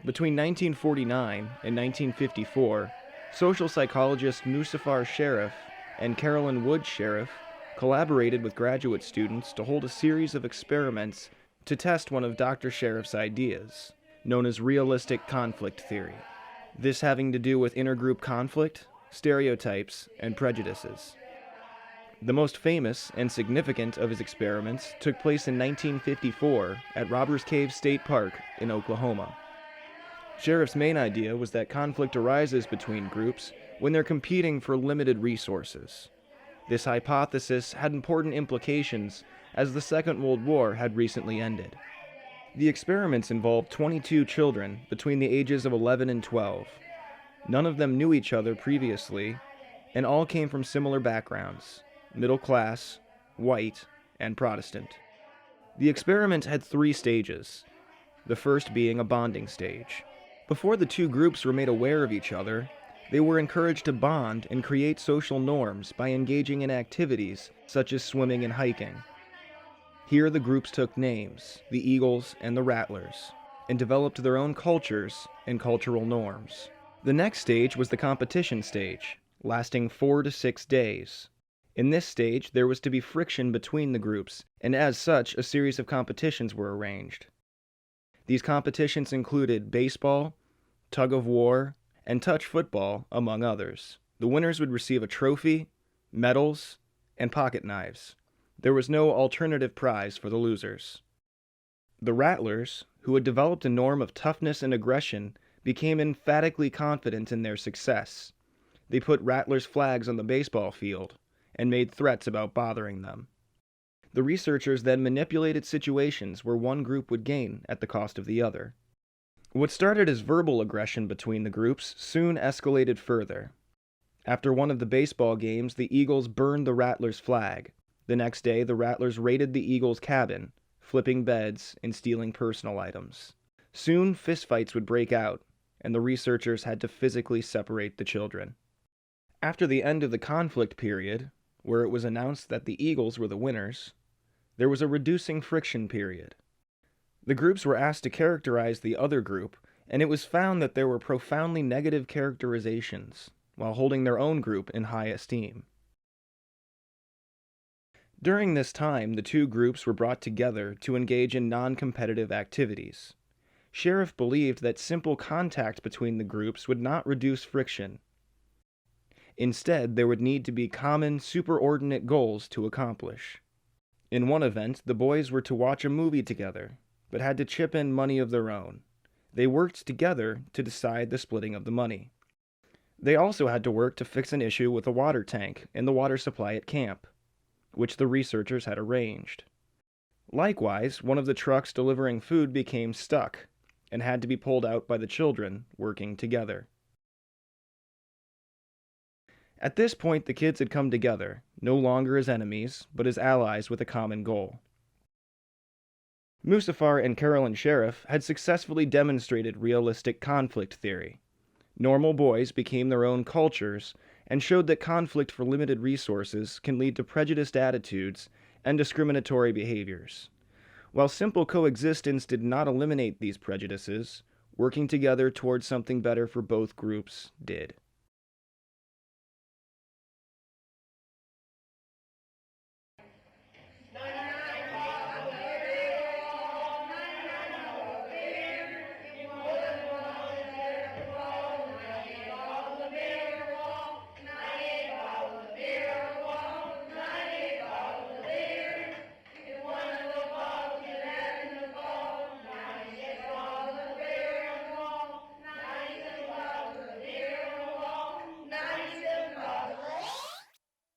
Between 1949 and 1954, social psychologist Muzaffar Sherif and Carolyn Wood Sherif collaborated with graduate students to hold a series of experiments to test one of Dr. Sherif's ideas, known as realistic conflict theory. This having to do with intergroup conflict, stereotypes, and prejudices. The most famous and significant of his experiments took place in 1954 at Robbers Cave State Park in Oklahoma. Sherif's main idea was that conflict arises between groups when they're competing for limited resources. This hypothesis had important implications as the Second World War had recently ended. The experiments involved 22 children between the ages of 11 and 12. None of them knew each other previously, and all came from similar backgrounds: middle class, white, and Protestant. The experiment had 3 stages, the first being a bonding stage. Before the two groups were made aware of each other, they were encouraged to bond and create social norms by engaging in activities such as swimming and hiking. Here the groups took names, the Eagles and the Rattlers, and developed their own cultures and cultural norms. The next stage was the competition stage, lasting 4 to 6 days. In this stage, there was to be friction between the groups, and as such, a series of competitions were arranged. These competitions included baseball, tug-of-war, and touch football, among others. The winners would receive a trophy, medals, and pocket knives. There was no alternative prize for the losers. The Rattlers, who had developed a norm of toughness and aggression, became emphatically confident in their success. They put Rattlers' flags on the baseball field and made threats about bothering them. The researchers then manipulated situations where one group would gain at the cost of the other. What started as verbal aggression between the groups soon escalated further. After one of the baseball games, the Eagles burned the Rattlers' flag. The next day, the Rattlers raided the Eagles' cabin, flipping beds and stealing personal items. Soon, fistfights would break out, and the researchers had to physically separate the children. After the end of the conflict period, where it was announced that the Eagles were the winners, there was a reducing friction period. The groups were asked to characterize the other group, and it was found that there were profoundly negative characterizations, while holding their own group in high esteem. During this time, the two groups were brought together to engage in non-competitive activities. Sherif believed that simple contact between the groups would not reduce friction. Instead, there would need to be common, superordinate goals to accomplish. In one event, the boys were to watch a movie together, but had to chip in money of their own. They worked together to decide the splitting of the money. They also had to work to fix an issue with a water tank and the water supply at camp, which the researchers had arranged. Likewise, one of the trucks delivering food became stuck and had to be pulled out by the children working together. At this point, the kids had come together, no longer as enemies, but as allies with a common goal. Muzaffar and Carolyn Sherif had successfully demonstrated realistic conflict theory. Normal boys became their own cultures and showed that conflict for limited resources can lead to prejudiced attitudes and discriminatory behaviors. While simple coexistence did not eliminate these prejudices, working together towards something better for both groups did.